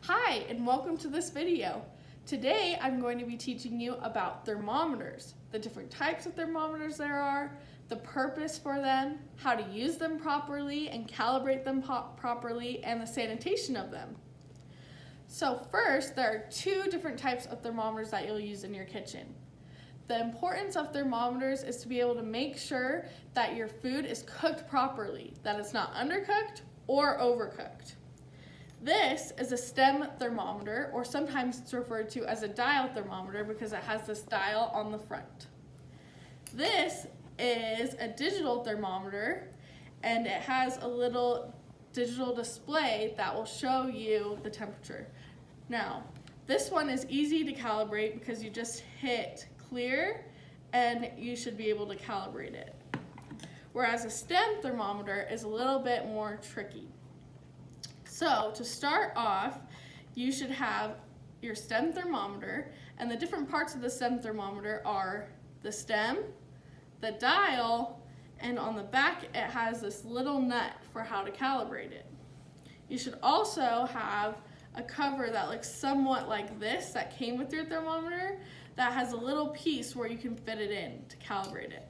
Hi, and welcome to this video. Today I'm going to be teaching you about thermometers, the different types of thermometers there are, the purpose for them, how to use them properly and calibrate them properly, and the sanitation of them. So first, there are two different types of thermometers that you'll use in your kitchen. The importance of thermometers is to be able to make sure that your food is cooked properly, that it's not undercooked or overcooked. This is a stem thermometer, or sometimes it's referred to as a dial thermometer because it has this dial on the front. This is a digital thermometer, and it has a little digital display that will show you the temperature. Now, this one is easy to calibrate because you just hit clear and you should be able to calibrate it. Whereas a stem thermometer is a little bit more tricky. So to start off, you should have your stem thermometer, and the different parts of the stem thermometer are the stem, the dial, and on the back it has this little nut for how to calibrate it. You should also have a cover that looks somewhat like this that came with your thermometer that has a little piece where you can fit it in to calibrate it.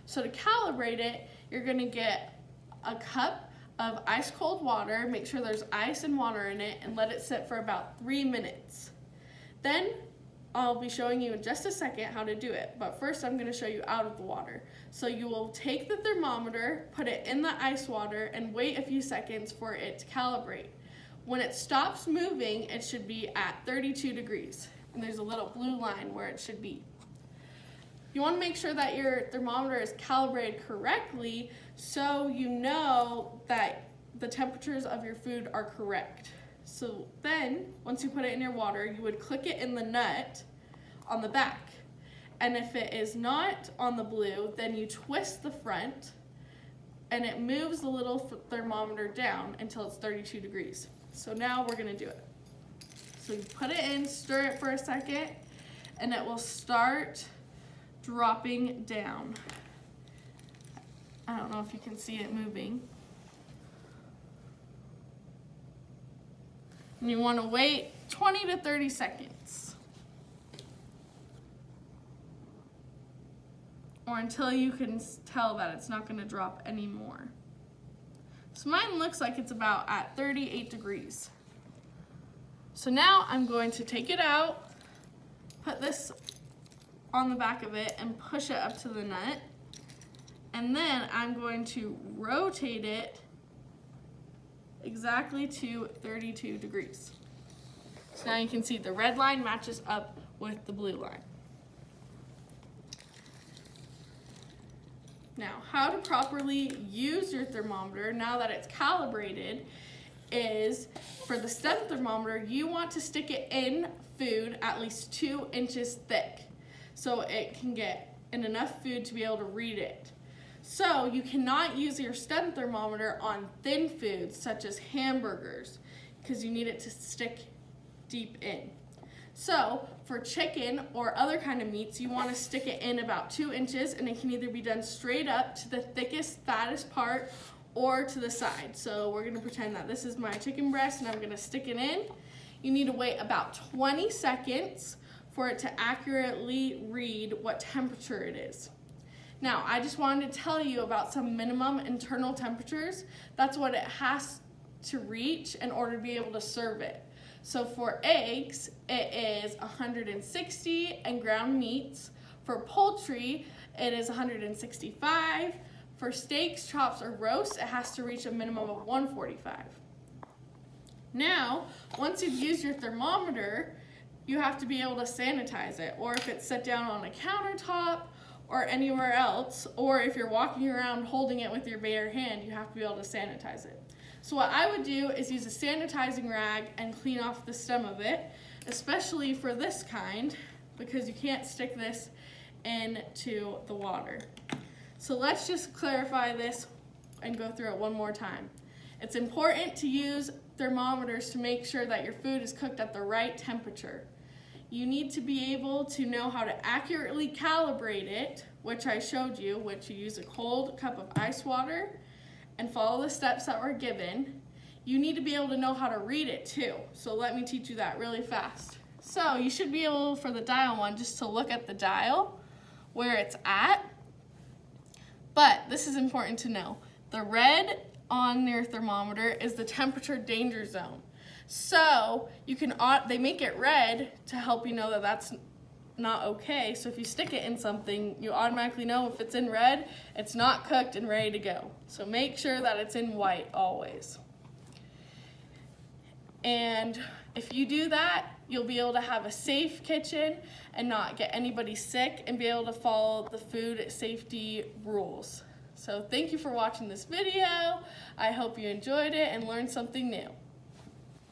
So to calibrate it, you're going to get a cup of ice cold water, make sure there's ice and water in it, and let it sit for about 3 minutes. Then I'll be showing you in just a second how to do it, but first I'm going to show you out of the water. So you will take the thermometer, put it in the ice water, and wait a few seconds for it to calibrate. When it stops moving, it should be at 32 degrees, and there's a little blue line where it should be. You want to make sure that your thermometer is calibrated correctly so you know that the temperatures of your food are correct. So then, once you put it in your water, you would click it in the nut on the back. And if it is not on the blue, then you twist the front and it moves the little thermometer down until it's 32 degrees. So now we're going to do it. So you put it in, stir it for a second, and it will start dropping down. I don't know if you can see it moving. And you want to wait 20 to 30 seconds. Or until you can tell that it's not going to drop anymore. So mine looks like it's about at 38 degrees. So now I'm going to take it out, put this on the back of it and push it up to the nut, and then I'm going to rotate it exactly to 32 degrees. So now you can see the red line matches up with the blue line. Now, how to properly use your thermometer now that it's calibrated is, for the stem thermometer, you want to stick it in food at least 2 inches thick, so it can get in enough food to be able to read it. So you cannot use your stem thermometer on thin foods such as hamburgers because you need it to stick deep in. So for chicken or other kind of meats, you want to stick it in about 2 inches, and it can either be done straight up to the thickest, fattest part or to the side. So we're going to pretend that this is my chicken breast and I'm going to stick it in. You need to wait about 20 seconds for it to accurately read what temperature it is. Now, I just wanted to tell you about some minimum internal temperatures. That's what it has to reach in order to be able to serve it. So for eggs, it is 160, and ground meats. For poultry, it is 165. For steaks, chops, or roasts, it has to reach a minimum of 145. Now, once you've used your thermometer, you have to be able to sanitize it, or if it's set down on a countertop or anywhere else, or if you're walking around holding it with your bare hand, you have to be able to sanitize it. So what I would do is use a sanitizing rag and clean off the stem of it, especially for this kind, because you can't stick this into the water. So let's just clarify this and go through it one more time. It's important to use thermometers to make sure that your food is cooked at the right temperature. You need to be able to know how to accurately calibrate it, which I showed you, which you use a cold cup of ice water and follow the steps that were given. you need to be able to know how to read it too. So let me teach you that really fast. So you should be able, for the dial one, just to look at the dial, where it's at. But this is important to know. The red on your thermometer is the temperature danger zone. So they make it red to help you know that that's not okay. So if you stick it in something, you automatically know if it's in red, it's not cooked and ready to go. So make sure that it's in white always. And if you do that, you'll be able to have a safe kitchen and not get anybody sick and be able to follow the food safety rules. So thank you for watching this video. I hope you enjoyed it and learned something new.